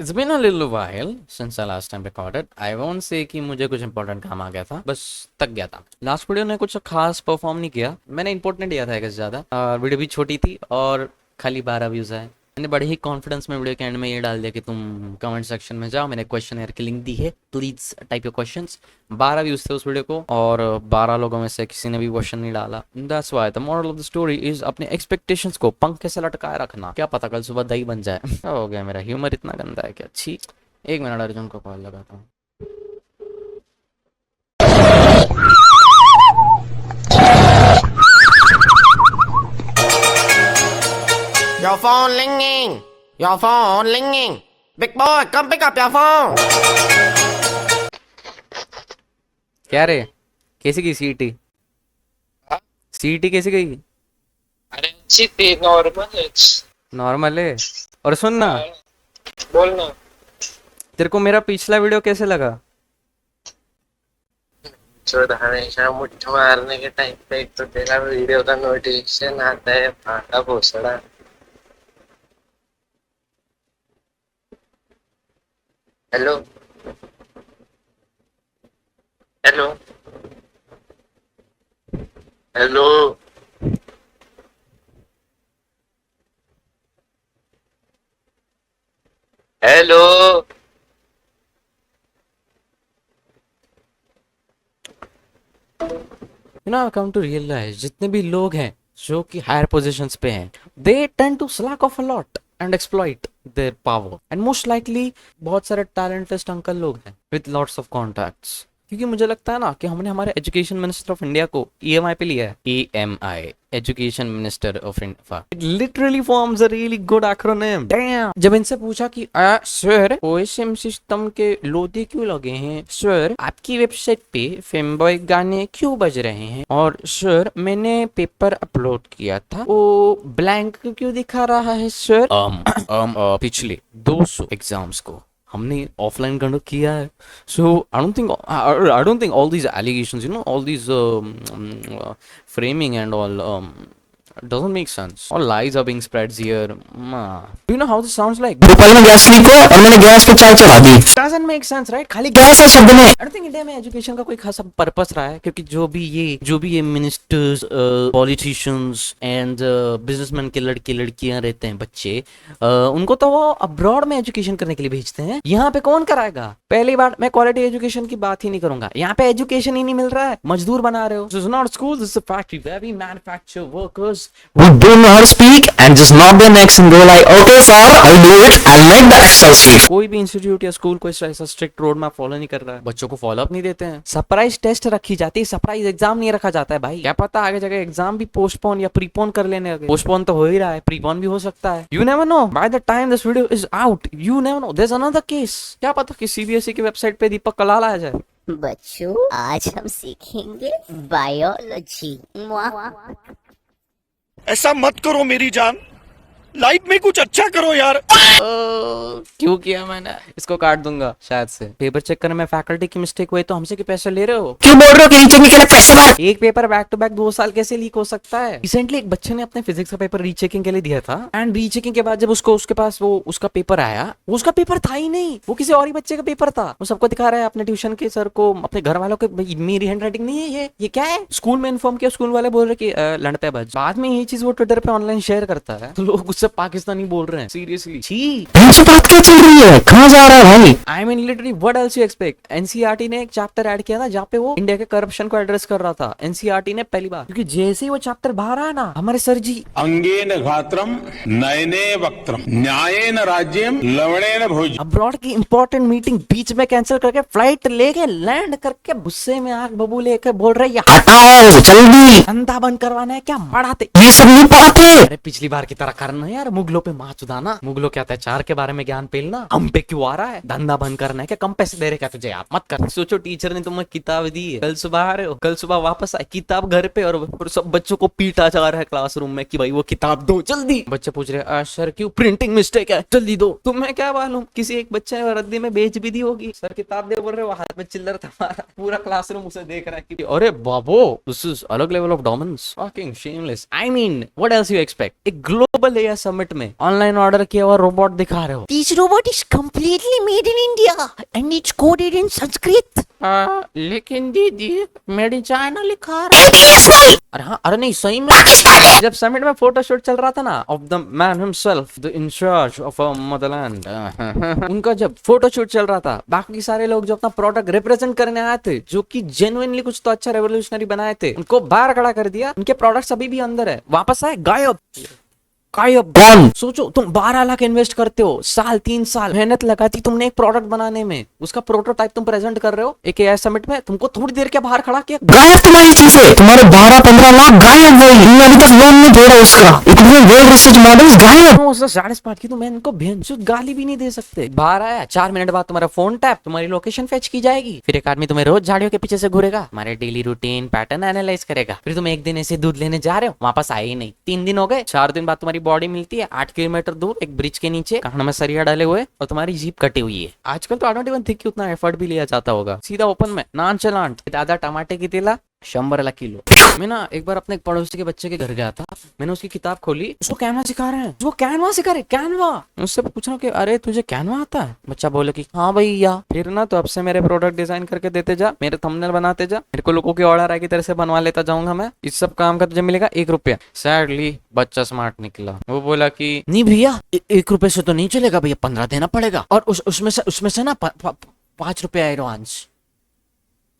It's been a little while since I last time recorded. I won't say कि मुझे कुछ important काम आ गया था, बस थक गया था। लास्ट वीडियो ने कुछ खास परफॉर्म नहीं किया, मैंने इंपॉर्टेंट दिया था कुछ ज़्यादा। वीडियो भी छोटी थी और खाली 12 व्यूज़ आए। मैंने बड़े ही कॉन्फिडेंस में वीडियो के एंड में ये डाल दिया कि तुम कमेंट सेक्शन में जाओ, मैंने क्वेश्चन एयर की लिंक दी है, please type your questions. 12 views थे उस वीडियो को और 12 लोगों में से किसी ने भी क्वेश्चन नहीं डाला। That's why the moral of the story is अपने एक्सपेक्टेशंस को पंखे से लटकाए रखना, क्या पता कल सुबह दही बन जाए। क्या हो गया, मेरा ह्यूमर इतना गंदा है क्या? अच्छी, एक मिनट, अर्जुन को कॉल लगाता हूँ। Your phone ringing. Your phone ringing. Big boy, come pick up your phone. क्या रे, कैसी गई सीईटी? सीईटी कैसी गई? अरे अच्छी थी, नॉर्मल है। नॉर्मल है। और सुन ना, बोल ना। तेरे को मेरा पिछला वीडियो कैसे लगा? जो हमेशा मुट्ठ मारने के टाइम पे एक तो तेरा वीडियो का नोटिफिकेशन आता है, फाटा भोसड़ा। Hello hello hello hello. You know I come to realise जितने भी लोग हैं जो कि हायर पोजीशंस पे हैं, they tend to slack off a lot and exploit their power, and most likely बहुत सारे टैलेंटेड अंकल लोग हैं विद लॉट्स ऑफ कॉन्टैक्ट्स। क्योंकि मुझे लगता है ना कि हमने हमारे एजुकेशन मिनिस्टर ऑफ इंडिया को ईएमआई पे लिया है। EMI, education minister of India. It literally forms a really good acronym. Dam. जब इनसे पूछा कि सर ओएसएम सिस्टम के लोधे क्यों लगे हैं, सर आपकी वेबसाइट पे फेमबॉय गाने क्यों बज रहे हैं, और सर मैंने पेपर अपलोड किया था वो ब्लैंक क्यों दिखा रहा है सर। पिछले 200 एग्जाम्स को हमने ऑफलाइन कंडक्ट किया है। So I don't think all these allegations, you know, all these framing and all doesn't make sense. All lies are being spread here. Do you know how this sounds like? दोपहर में gas leak हुआ और मैंने gas पे चाय चढ़ा दी। Doesn't make sense, right? खाली gas है शब्द में। I don't think इंडिया में एजुकेशन का कोई खासा पर्पस रहा है, क्योंकि जो भी ये मिनिस्टर्स, पॉलिटिशियंस एंड बिजनेसमैन के लड़के लड़कियां रहते हैं, बच्चे, उनको तो वो अब्रॉड में एजुकेशन करने के लिए भेजते हैं। यहाँ पे कौन कराएगा? पहली बार मैं क्वालिटी एजुकेशन की बात ही नहीं करूंगा, यहाँ पे एजुकेशन ही नहीं मिल रहा है, मजदूर बना रहे हो। This is not school, this is a factory where we manufacture workers who don't know how to speak and just knock their necks and go like, okay sir, I'll do it. I'll make the Excel sheet. कोई भी institute या school कोई ऐसा strict road map follow नहीं कर रहा है, बच्चों को फॉलो अप नहीं देते हैं। सरप्राइज टेस्ट रखी जाती है, सरप्राइज एग्जाम नहीं रखा जाता है भाई। क्या पता आगे जगह एग्जाम भी पोस्टपोन या प्रीपोन कर लेने लगे। पोस्टपोन तो हो ही रहा है, प्रीपोन भी हो सकता है। You never know, by the time this video is out you never know, there is another case. क्या पता कि सीबीएसई की वेबसाइट पे दीपक कलाल आ जाए। बच्चों, आज हम सीखेंगे बायोलॉजी। ऐसा मत करो मेरी जान, लाइफ में कुछ अच्छा करो यार। क्यों किया मैंने? इसको काट दूंगा शायद से। पेपर चेक करने में फैकल्टी की मिस्टेक हुई तो हमसे के पैसे ले रहे हो? क्यों बोल रहे हो कि रीचेकिंग के लिए पैसे मार? एक पेपर बैक टू बैक 2 साल कैसे लीक हो सकता है? रिसेंटली एक बच्चे ने अपने फिजिक्स का पेपर रीचेकिंग के लिए दिया था, एंड रीचेकिंग के बाद जब उसके पास वो उसका पेपर आया, वो उसका पेपर था ही नहीं, वो किसी और ही बच्चे का पेपर था। वो सबको दिखा रहा है, अपने ट्यूशन के सर को, अपने घर वालों को, मेरी हैंड राइटिंग नहीं है ये क्या है। स्कूल में इन्फॉर्म किया, स्कूल वाले बोल रहे कि लड़ पे बज। बाद में यही चीज वो ट्विटर पे ऑनलाइन शेयर करता है तो लोग उससे पाकिस्तानी बोल रहे हैं। सीरियसली छी, बात क्या चल रही है? कहाँ जा रहा है भाई? I mean literally what else you expect. NCERT ने एक चैप्टर ऐड किया था जहाँ पे वो इंडिया के करप्शन को एड्रेस कर रहा था। एनसीईआरटी ने पहली बार, क्योंकि जैसे ही वो चैप्टर बाहर आया ना, हमारे सर जी अंगेन घात्रम नयने वक्त्रम न्यायेन राज्यम लवणेन भोज। अब्रॉड की इंपॉर्टेंट मीटिंग बीच में कैंसिल करके फ्लाइट लेके लैंड करके गुस्से में आग बबू लेके बोल रहे ये हटाओ जल्दी, धंधा बंद करवाना है क्या? पढ़ाते ये सब नहीं पढ़ाते। अरे पिछली बार की तरह करना यार, मुगलों पे माँ चुदाना, मुगलों के अत्याचार के बारे में ज्ञान पेलना, हम पे क्यों आ रहा है? धंधा बंद करना है क्या? कम पैसे दे रहे क्या तुझे? आप मत कर। सोचो टीचर ने तुम्हें किताब दी है, कल सुबह आ रहे हो, कल सुबह वापस आए, किताब घर पे, और सब बच्चों को पीटा जा रहा है क्लासरूम में कि भाई वो किताब दो जल्दी। बच्चे पूछ रहे सर क्यों? प्रिंटिंग मिस्टेक है, जल्दी दो। तुम्हें क्या मालूम, किसी एक बच्चे ने रद्दी में बेच भी दी होगी। सर किताब दे बोल रहे हो, हाथ में चिल्लर था हमारा, पूरा क्लासरूम उसे देख रहा है कि अरे बाबो, दिस इज अलग level of dominance, fucking shameless. I mean what else you expect? एक ग्लोबल एआई समिट में ऑनलाइन ऑर्डर किया हुआ रोबोट दिखा रहे हो? This robot is completely made in India and it's coded in Sanskrit. लेकिन दीदी मेड इन चाइना लिखा रहा है। अरे हाँ, अरे नहीं सही में। जब समिट में फोटोशूट चल रहा था ना of the man himself the incharge of a motherland, उनका जब फोटोशूट चल रहा था, बाकी सारे लोग जो अपना प्रोडक्ट रिप्रेजेंट करने आए थे, जो कि जेन्युइनली कुछ तो अच्छा रेवोल्यूशनरी बनाए थे, उनको बाहर खड़ा कर दिया। उनके प्रोडक्ट्स अभी भी अंदर है, वापस आए गायब गॉन। सोचो तुम 12 लाख इन्वेस्ट करते हो, साल 3 साल मेहनत लगाती तुमने एक प्रोडक्ट बनाने में, उसका प्रोटोटाइप तुम प्रेजेंट कर रहे हो एक एआई समिट में, तुमको थोड़ी देर के बाहर खड़ा किया, गायब तुम्हारी चीजें, तुम्हारे 12-15 लाख गायब हुई, अभी तक लोन नहीं दे रहा उसका, इतने वेल रिसर्च मॉडल्स गायब। उससे सैटिस्फाइड की तुम इनको बेंचुद गाली भी नहीं दे सकते। बाहर आया, 4 मिनट बाद तुम्हारा फोन टैप, तुम्हारी लोकेशन फेच की जाएगी, फिर एक आदमी तुम्हें रोज झाड़ियों के पीछे से घूरेगा, हमारे डेली रूटीन पैटर्न एनालाइज करेगा, फिर तुम एक दिन ऐसे दूध लेने जा रहे हो, वापस आए ही नहीं, 3 दिन हो गए, 4 दिन बाद तुम्हारी बॉडी मिलती है 8 किलोमीटर दूर एक ब्रिज के नीचे, कान में सरिया डाले हुए और तुम्हारी जीप कटी हुई है। आजकल तो आई डोंट इवन थिंक उतना एफर्ट भी लिया जाता होगा, सीधा ओपन में नान चलांट, दादा टमाटे की तेला 100 किलो। मैं ना एक बार अपने एक पड़ोसी के बच्चे के घर गया था, मैंने उसकी किताब खोली, उसको कैनवा सिखा रहे हैं, वो कैनवा सिखा रहे, कैनवा। मैं उससे पूछ रहा हूँ कि अरे तुझे कैनवा आता है? बच्चा बोले कि हाँ भैया। फिर ना तो अब से मेरे प्रोडक्ट डिजाइन करके देते जा, मेरे थंबनेल बनाते जा, मेरे को लोगों की ऑर्डर आएगी तरह से बनवा लेता जाऊंगा मैं, इस सब काम का तुझे मिलेगा 1 रुपया। सैडली बच्चा स्मार्ट निकला, वो बोला कि नहीं भैया 1 रुपए से तो नहीं चलेगा भैया, 15 देना पड़ेगा, और उसमें से ना 5 रुपया एडवांस।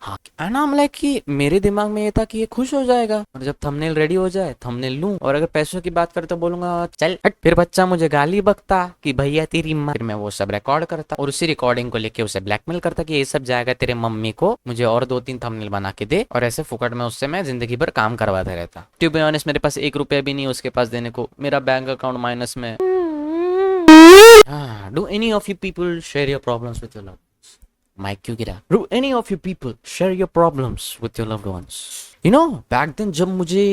हाँ, नाम लाइक कि मेरे दिमाग में ये था कि ये खुश हो जाएगा, और जब थंबनेल रेडी हो जाए थंबनेल लूं, और अगर पैसों की बात करे तो बोलूंगा चल हट। फिर बच्चा मुझे गाली बकता कि भैया तेरी माँ, फिर मैं वो सब रिकॉर्ड करता और उसी रिकॉर्डिंग को लेके उसे ब्लैकमेल करता कि ये सब जाएगा तेरे मम्मी को, मुझे और 2-3 थंबनेल बना के दे, और ऐसे फुकट में उससे मैं जिंदगी भर काम करवाता रहता। टू बी ऑनेस्ट मेरे पास 1 रुपया भी नहीं उसके पास देने को, मेरा बैंक अकाउंट माइनस में। Do any of you people share your problems with your love mic क्यों गिरा? Do any of you people share your problems with your loved ones? You know, back then जब मुझे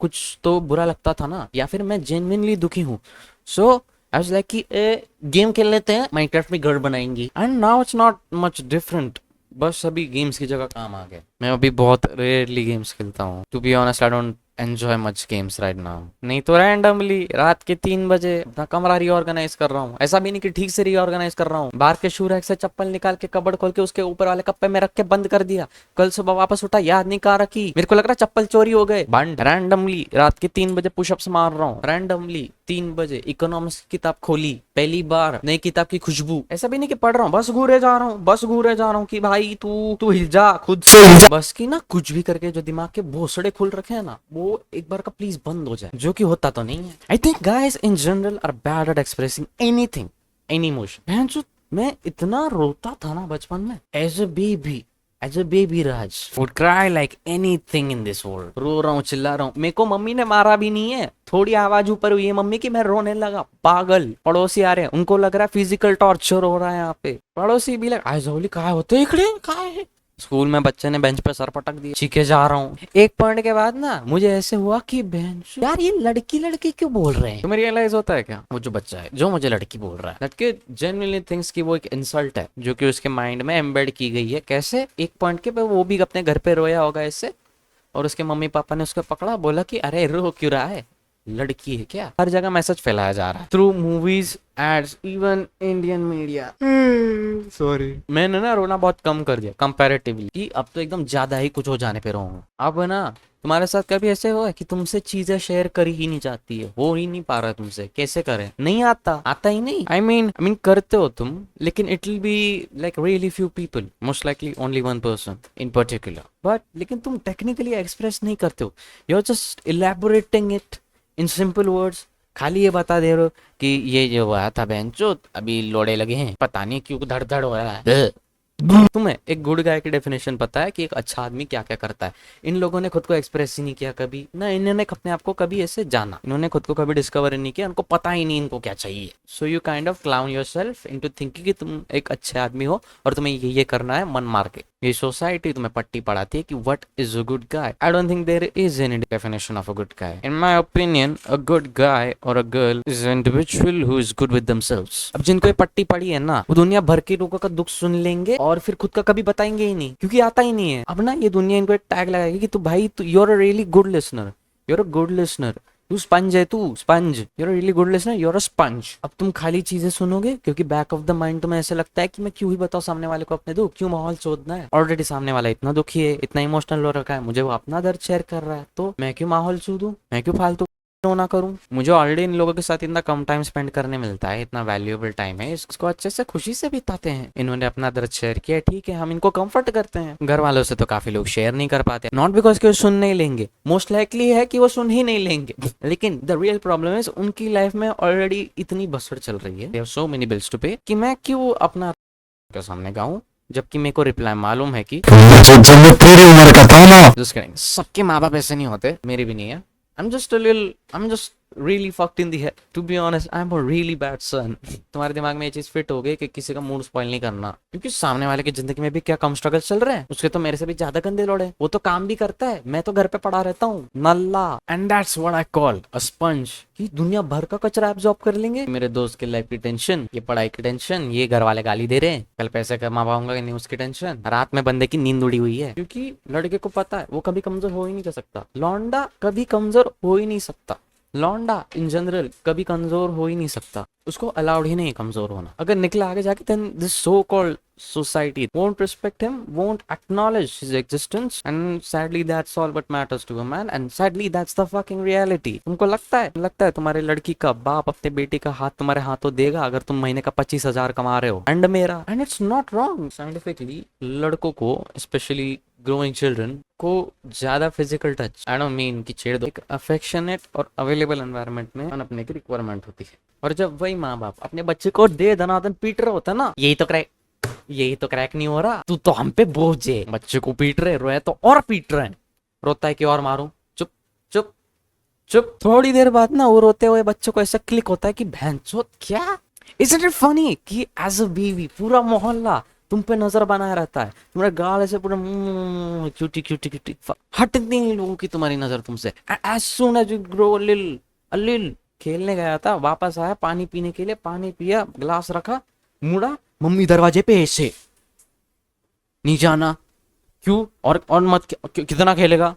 कुछ तो बुरा लगता था ना, या फिर मैं genuinely दुखी हूँ, so I was like कि गेम खेल लेते हैं, माइनक्राफ्ट में घर बनाएंगे, and now it's not much different. बस अभी गेम्स की जगह काम आ गए। मैं अभी बहुत रेयरली गेम्स खेलता हूँ। To be honest, I don't enjoy much games right now. नहीं तो रैंडमली रात के 3 बजे अपना कमरा रीऑर्गेनाइज कर रहा हूँ। ऐसा भी नहीं कि ठीक से रीऑर्गेनाइज कर रहा हूँ, बाहर के शू रैक से चप्पल निकाल के कबड़ खोल के उसके ऊपर वाले कप्पे में रख के बंद कर दिया, कल सुबह वापस उठा याद नहीं कहा रखी, मेरे को लग रहा चप्पल चोरी हो गए, बंद। रैंडमली रात के 3 बजे पुशअप्स मार रहा हूँ, रैंडमली 3 बजे इकोनॉमिक्स की किताब खोली, पहली बार नई किताब की खुशबू। ऐसा भी नहीं कि पढ़ रहा हूँ, बस घूरे जा रहा हूँ, बस घूरे जा रहा हूँ कि भाई तू हिल जा, खुद से हिल जा। बस की ना कुछ भी करके जो दिमाग के भोसड़े खुल रखे हैं ना, वो एक बार का प्लीज बंद हो जाए, जो कि होता तो नहीं है। I think guys in general are bad at expressing anything, any emotion. मैं इतना रोता था ना बचपन में, as a baby Raj would cry like anything in this world. रो रहा हूँ, चिल्ला रहा हूँ, मेरे को मम्मी ने मारा भी नहीं है, थोड़ी आवाज ऊपर हुई है मम्मी की, मैं रोने लगा पागल। पड़ोसी आ रहे हैं, उनको लग रहा है फिजिकल टॉर्चर हो रहा है यहाँ पे, पड़ोसी भी लगा आजोली कहा होते इकड़े कहा है। स्कूल में बच्चे ने बेंच पे सर पटक दिया, चीखे जा रहा हूँ। एक पॉइंट के बाद ना मुझे ऐसे हुआ कि बेंच यार ये लड़की क्यों बोल रहे हैं। तुम्हें रियलाइज होता है क्या, वो जो बच्चा है जो मुझे लड़की बोल रहा है, लड़के जेन्युइनली थिंक्स कि वो एक इंसल्ट है जो कि उसके माइंड में एम्बेड की गई है। कैसे? एक पॉइंट के पे वो भी अपने घर पे रोया होगा इससे, और उसके मम्मी पापा ने उसको पकड़ा, बोला कि अरे रो क्यों रहा है, लड़की है क्या। हर जगह मैसेज फैलाया जा रहा है through movies, ads, even Indian media. Sorry, मैंने ना रोना बहुत कम कर दिया कंपैरेटिवली, कि अब तो एकदम ज्यादा ही कुछ हो जाने पे रोऊंगा। अब ना तुम्हारे साथ कभी ऐसे हुआ है कि तुमसे चीजें शेयर कर ही नहीं चाहती है, हो ही नहीं पा रहा तुमसे, कैसे करें? नहीं आता ही नहीं। आई मीन करते हो तुम, लेकिन it will be like really few people, most likely only 1 person in particular, but लेकिन तुम टेक्निकली एक्सप्रेस नहीं करते हो, you are just elaborating it in simple words. खाली ये बता दे रहे हो कि ये जो हुआ था बेंचोत, अभी लोड़े लगे हैं, पता नहीं क्यों धड़ हो रहा है। तुम्हें एक गुड गाय की डेफिनेशन पता है कि एक अच्छा आदमी क्या क्या करता है? इन लोगों ने खुद को एक्सप्रेस ही नहीं किया कभी ना, इन्होंने अपने आप को कभी ऐसे जाना, इन्होंने खुद को कभी डिस्कवर नहीं किया, उनको पता ही नहीं इनको क्या चाहिए। So you kind of clown yourself into thinking कि तुम एक अच्छे आदमी हो और तुम्हें ये करना है मन मार के। ये सोसाइटी तुम्हें पट्टी पढ़ाती है कि what is a good guy. I don't think there is any definition of a good guy. In my opinion a good guy और a girl is an individual who is good with themselves. अब जिनको ये पट्टी पड़ी है ना, वो दुनिया भर के लोगों का दुख सुन लेंगे और फिर खुद का कभी बताएंगे ही नहीं, क्योंकि आता ही नहीं है। अब ना ये दुनिया इनको एक टैग लगाएगी कि तू भाई you are a really good listener, you are a good listener, तू स्पंज है, तू sponge, you're really good listener, you're a sponge. अब तुम खाली चीजें सुनोगे क्योंकि बैक ऑफ द माइंड तुम्हें ऐसे लगता है कि मैं क्यों ही बताऊं सामने वाले को अपने दुख, क्यों माहौल चोदना है। ऑलरेडी सामने वाला इतना दुखी है, इतना इमोशनल हो रखा है, मुझे वो अपना दर्द शेयर कर रहा है, तो मैं क्यों माहौल चोदूं, मैं क्यों फालतू ना करूं। मुझे ऑलरेडी इन लोगों के साथ इतना कम टाइम स्पेंड करने मिलता है, इतना वैल्यूएबल टाइम है, इसको अच्छे से खुशी से बिताते हैं। इन्होंने अपना दर्द शेयर किया, ठीक है, हम इनको कंफर्ट करते हैं। घर वालों से तो काफी लोग शेयर नहीं कर पाते, नॉट बिकॉज कि वो सुन नहीं लेंगे, मोस्ट लाइकली है कि वो सुन ही नहीं लेंगे, लेकिन द रियल प्रॉब्लम इज उनकी लाइफ में ऑलरेडी इतनी बसड़ चल रही है, सो मेनी बिल्स टू पे, कि मैं क्यों अपना के सामने गाऊं, जबकि मेरे को रिप्लाई मालूम है कि तेरी उम्र का था ना। सबके माँ बाप ऐसे नहीं होते, मेरे भी नहीं है। I'm just really fucked in the head. To be honest, I'm a really bad son. तुम्हारे दिमाग में ये चीज फिट हो गई कि किसी का मूड स्पॉइल नहीं करना, क्योंकि सामने वाले की जिंदगी में भी क्या कम स्ट्रगल चल रहे हैं, उसके तो मेरे से भी ज्यादा गंदे लोड़े। वो तो काम भी करता है, मैं तो घर पे पड़ा रहता हूँ नल्ला। And that's what I call a sponge, कि दुनिया भर का कचरा एब्जॉर्ब कर लेंगे। मेरे दोस्त की लाइफ की टेंशन, ये पढ़ाई की टेंशन, ये घर वाले गाली दे रहे हैं, कल पैसे कमा पाऊंगा कि नहीं उसकी टेंशन, रात में बंदे की नींद उड़ी हुई है, क्योंकि लड़के को पता है वो कभी कमजोर हो ही नहीं सकता। लौंडा कभी कमजोर हो ही नहीं सकता, लौंडा इन जनरल कभी कमजोर हो ही नहीं सकता, उसको अलाउड ही नहीं कमजोर होना। अगर निकला आगे जाके then this so called society won't respect him, won't acknowledge his existence, and sadly that's all what matters to a man, and sadly that's the fucking reality. तुमको लगता है तुम्हारे लड़की का बाप अपने बेटी का हाथ तुम्हारे हाथों देगा अगर तुम महीने का 25,000 कमा रहे हो, एंड मेरा, and it's not wrong scientifically. लड़कों को स्पेशली ग्रोइंग चिल्ड्रन को ज्यादा physical touch, I don't mean कि छेड़ दो, एक अफेक्शनेट और अवेलेबल एनवायरनमेंट में अपने की रिक्वायरमेंट होती है। और जब वही माँ बाप अपने बच्चे को दे दनादन पीट रहे होता है ना, यही तो क्रैक नहीं हो रहा, तू तो हम पे बोझ है, बच्चे को पीट रहे, रोए तो और पीट रहे हैं, रोता है कि और मारूं, चुप चुप चुप। थोड़ी देर बाद ना वो रोते हुए बच्चों को ऐसा क्लिक होता है कि भैंचोद क्या, इज़न्ट इट फनी कि एज अ बीवी पूरा मोहल्ला तुम पे नजर बनाया रहता है, तुम्हारे गाल ऐसे पूरा क्यूटी क्यूटी क्यूटी, हटती नहीं लोगों की तुम्हारी नजर तुमसे। As soon as you grow a lil, खेलने गया था, वापस आया पानी पीने के लिए, पानी पिया, गिलास रखा, मुड़ा, मम्मी दरवाजे पे ऐसे, नहीं जाना, क्यों, और मत, कितना खेलेगा।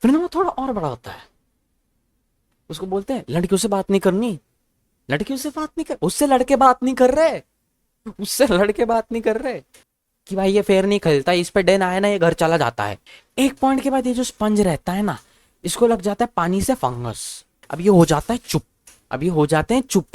फिर ना वो थोड़ा और बड़ा होता है, उसको बोलते हैं लड़कियों से बात नहीं करनी, लड़कियों से बात नहीं कर, उससे लड़के बात नहीं कर रहे, उससे लड़के बात नहीं कर रहे कि भाई ये फेर नहीं खेलता, इस पे डेन आया ना ये घर चला जाता है। एक पॉइंट के बाद ये जो स्पंज रहता है ना, इसको लग जाता है पानी से फंगस, अब ये हो जाता है चुप, अब ये हो जाते हैं चुप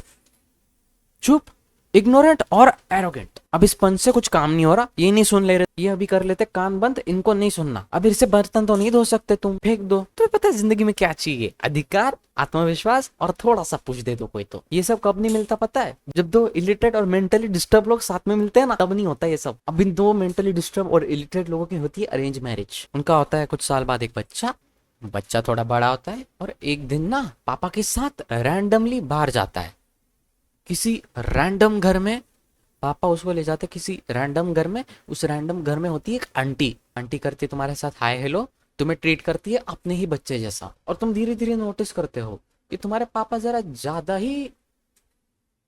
चुप, इग्नोरेंट और एरोगेंट। अब इस पंच से कुछ काम नहीं हो रहा, ये नहीं सुन ले रहे, ये अभी कर लेते कान बंद, इनको नहीं सुनना, अब इससे बर्तन तो नहीं धो सकते, तुम फेंक दो। तो पता है जिंदगी में क्या चाहिए, अधिकार, आत्मविश्वास और थोड़ा सा पूछ दे दो कोई तो। ये सब कब नहीं मिलता पता है, जब दो इलिटरेट और मेंटली डिस्टर्ब लोग साथ में मिलते हैं ना, तब नहीं होता ये सब। अब इन दो मेंटली डिस्टर्ब और इलिटरेट लोगों की होती है अरेंज मैरिज, उनका होता है कुछ साल बाद एक बच्चा थोड़ा बड़ा होता है, और एक दिन ना पापा के साथ रैंडमली बाहर जाता है किसी रैंडम घर में, पापा उसको ले जाते किसी रैंडम घर में, उस रैंडम घर में होती है एक आंटी करती है तुम्हारे साथ हाय हेलो, तुम्हें ट्रीट करती है अपने ही बच्चे जैसा, और तुम धीरे धीरे नोटिस करते हो कि तुम्हारे पापा जरा ज्यादा ही,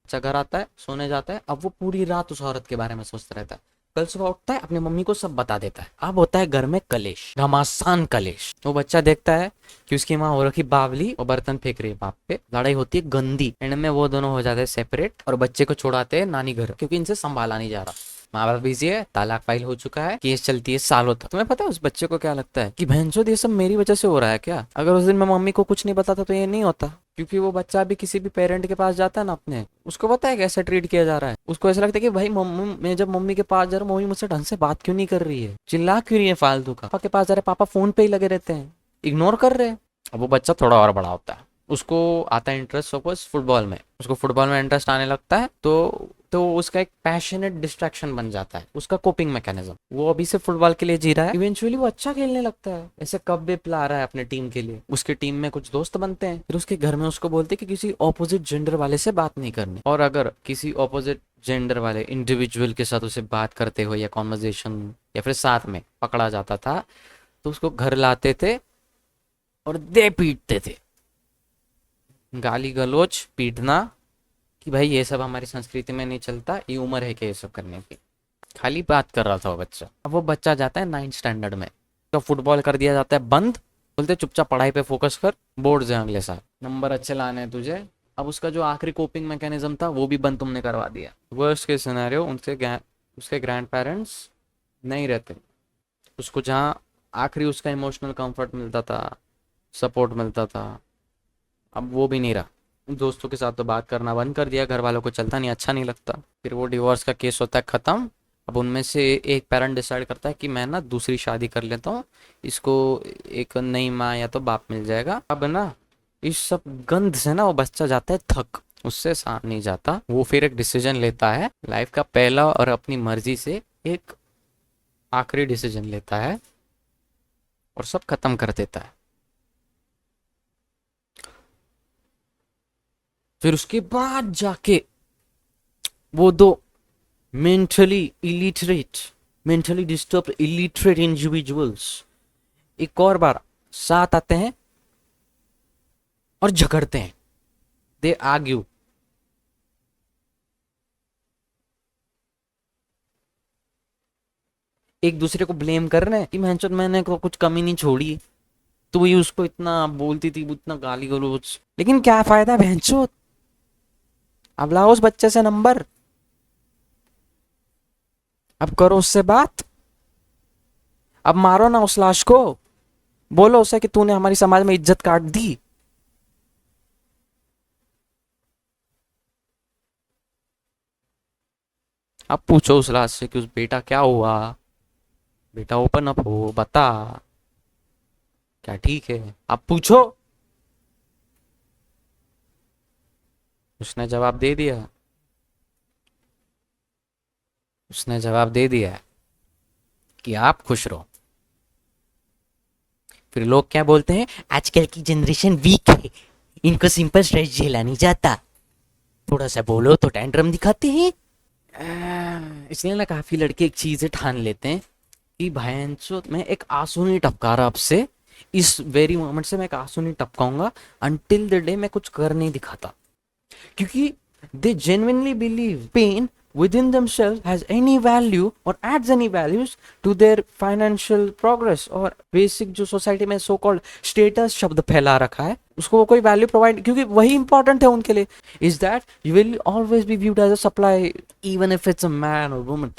अच्छा घर आता है, सोने जाता है, अब वो पूरी रात उस औरत के बारे में सोचता रहता है, कल सुबह उठता है अपनी मम्मी को सब बता देता है। अब होता है घर में कलेश, घमासान कलेश। वो बच्चा देखता है कि उसकी माँ हो रखी बावली और बर्तन फेंक रही है बाप पे, लड़ाई होती है गंदी, एंड में वो दोनों हो जाते हैं सेपरेट और बच्चे को छोड़ाते हैं नानी घर, क्योंकि इनसे संभाला नहीं जा रहा, माँ बाप बिजी है, तालाक फाइल हो चुका है, केस चलती है सालों तक। तुम्हें पता है उस बच्चे को क्या लगता है कि भैंसोद ये सब मेरी वजह से हो रहा है क्या, अगर उस दिन मैं मम्मी को कुछ नहीं बताता तो ये नहीं होता। क्योंकि वो बच्चा भी किसी भी पेरेंट के पास जाता है ना अपने, उसको पता है कैसे ट्रीट किया जा रहा है, उसको ऐसा लगता है कि भाई मैं जब मम्मी के पास जा रहा हूँ, मम्मी मुझसे ढंग से बात क्यों नहीं कर रही है, चिल्ला क्यों रही है फालतू का, पापा के पास जा रहे, पापा फोन पे ही लगे रहते हैं, इग्नोर कर रहे हैं। अब वो बच्चा थोड़ा और बड़ा होता है, उसको आता है इंटरेस्ट सपोज फुटबॉल में, उसको फुटबॉल में इंटरेस्ट आने लगता है, तो उसका एक पैशनेट डिस्ट्रैक्शन बन जाता है, उसका कोपिंग मैकेनिज्म, वो अभी से फुटबॉल के लिए जी रहा है, इवेंचुअली वो अच्छा खेलने लगता है, ऐसे कप भी पिला रहा है अपने टीम के लिए, उसके टीम में कुछ दोस्त बनते हैं, फिर उसके घर में उसको बोलते हैं कि किसी ऑपोजिट जेंडर वाले से बात नहीं करनी, और अगर किसी ऑपोजिट जेंडर वाले इंडिविजुअल के साथ उसे बात करते हो या कॉन्वर्जेशन या फिर साथ में पकड़ा जाता था, तो उसको घर लाते थे और दे पीटते थे, गाली गलोच पीटना, कि भाई ये सब हमारी संस्कृति में नहीं चलता, ये उम्र है कि ये सब करने की, खाली बात कर रहा था वो बच्चा। अब वो बच्चा जाता है 9th स्टैंडर्ड में, तो फुटबॉल कर दिया जाता है बंद, बोलते चुपचाप पढ़ाई पे फोकस कर, बोर्ड्स हैं अगले साल। नंबर अच्छे लाने हैं तुझे। अब उसका जो आखिरी कोपिंग मैकेनिज्म था वो भी बंद तुमने करवा दिया। वर्स्ट के सिनेरियो, उसके ग्रैंड पेरेंट्स नहीं रहते, उसको जहाँ आखिरी उसका इमोशनल कंफर्ट मिलता था, सपोर्ट मिलता था, अब वो भी नहीं रहा। दोस्तों के साथ तो बात करना बंद कर दिया, घर वालों को चलता नहीं, अच्छा नहीं लगता। फिर वो डिवोर्स का केस होता है ख़त्म। अब उनमें से एक पेरेंट डिसाइड करता है कि मैं ना दूसरी शादी कर लेता हूँ, इसको एक नई माँ या तो बाप मिल जाएगा। अब ना इस सब गंध से ना वो बच्चा जाता है थक, उससे सहा नहीं जाता। वो फिर एक डिसीजन लेता है, लाइफ का पहला और अपनी मर्जी से एक आखिरी डिसीजन लेता है और सब खत्म कर देता है। फिर उसके बाद जाके वो दो मेंटली डिस्टर्ब इलिटरेट इंडिविजुअल्स एक और बार साथ आते हैं और झगड़ते हैं। दे आर्ग्यू। एक दूसरे को ब्लेम कर रहे हैं कि महंचोद मैंने को कुछ कमी नहीं छोड़ी, तू ही उसको इतना बोलती थी, इतना गाली गलौज, लेकिन क्या फायदा महंचोद। अब लाओ उस बच्चे से नंबर, अब करो उससे बात, अब मारो ना उस लाश को, बोलो उसे कि तूने हमारी समाज में इज्जत काट दी। अब पूछो उस लाश से कि उस बेटा क्या हुआ, बेटा ओपन अप हो, बता क्या ठीक है। अब पूछो। उसने जवाब दे दिया, उसने जवाब दे दिया कि आप खुश रहो। फिर लोग क्या बोलते हैं, आजकल की जनरेशन वीक है, इनको सिंपल स्ट्रेस झेला नहीं जाता, थोड़ा सा बोलो तो टैंट्रम दिखाते हैं। इसलिए ना काफी लड़के एक चीज ठान लेते हैं कि भाईंचो मैं एक आंसू नहीं टपका रहा, अब से इस वेरी मोमेंट से मैं एक आंसू नहीं टपकाऊंगा अनटिल द डे मैं कुछ कर नहीं दिखाता, क्योंकि they genuinely believe pain within themselves has any value or adds any values to their financial progress और basic जो सोसाइटी में so called status शब्द फैला रखा है उसको वो कोई वैल्यू प्रोवाइड, क्योंकि वही इंपॉर्टेंट है उनके लिए, is that you will always be viewed as a supply even if it's a man or woman।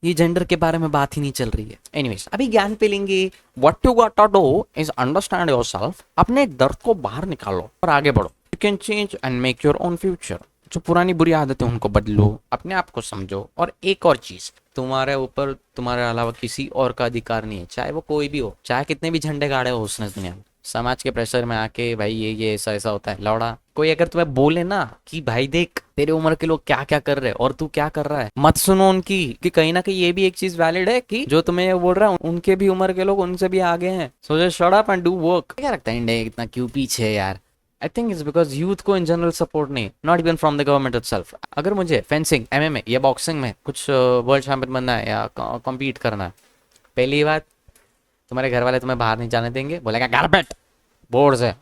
ये जेंडर के बारे में बात ही नहीं चल रही है। एनीवेज अभी ज्ञान पे लेंगे। What you got to do is understand yourself, अपने दर्द को बाहर निकालो और आगे बढ़ो। You can change and make your own future. जो पुरानी बुरी आदतें उनको बदलो, अपने आप को समझो। और एक और चीज, तुम्हारे ऊपर तुम्हारे अलावा किसी और का अधिकार नहीं है, चाहे वो कोई भी हो, चाहे कितने भी झंडे गाड़े हो उसने दुनिया में। समाज के प्रेशर में आके भाई ये ऐसा ऐसा होता है, लौड़ा कोई अगर तुम्हें बोले ना कि भाई देख तेरे उम्र के लोग क्या क्या कर रहे हैं और तू क्या कर रहा है, मत सुनो उनकी, कि कहीं ना कहीं ये भी एक चीज वैलिड है कि जो तुम्हें बोल रहा है उनके भी उम्र के लोग उनसे भी आगे हैं। So just shut up and do work. क्या लगता है इंडिया इतना क्यों पीछे है यार? I think it's because youth को इन जनरल सपोर्ट नहीं, not even from the government itself. अगर मुझे फेंसिंग, MMA या बॉक्सिंग में कुछ वर्ल्ड चैंपियन बनना है या कॉम्पीट करना है, पहली बात तुम्हारे घर वाले तुम्हें बाहर नहीं जाने देंगे, बोलेगा घर बैठ, बोर्ड है।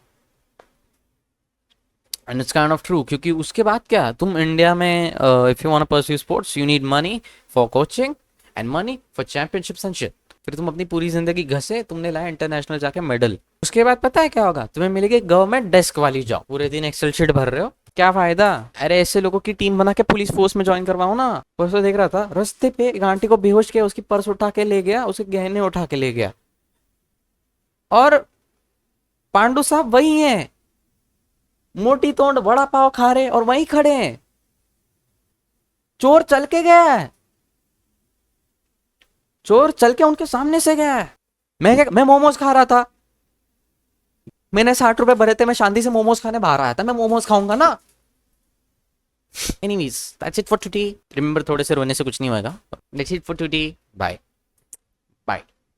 And it's kind of true, क्योंकि उसके बाद क्या, तुम इंडिया में if you want to pursue sports you need money for coaching and money for championships and shit. फिर तुम अपनी पूरी जिंदगी घसे, तुमने लाया इंटरनेशनल जाके मेडल, उसके बाद पता है क्या होगा, तुम्हें मिलेगी गवर्नमेंट डेस्क वाली जॉब। पूरे दिन एक्सेल शीट भर रहे हो, क्या फायदा? अरे ऐसे लोगों की टीम बना के पुलिस फोर्स में ज्वाइन करवाओ ना। परसों देख रहा था रास्ते पे एक आंटी को बेहोश किया, उसकी पर्स उठा के ले गया, उसके गहने उठा के ले गया, और पांडु साहब वही हैं, मोटी तोंड बड़ा पाव खा रहे और वहीं खड़े हैं। चोर चल के गया है, चोर चल के उनके सामने से गया है। मैं मोमोज खा रहा था, मैंने 60 रुपए भरे थे, मैं शांति से मोमोज खाने बाहर आया था, मैं मोमोज खाऊंगा ना। Anyways that's it for today. Remember थोड़े से रोने से कुछ नहीं होगा। That's it for today. Bye bye.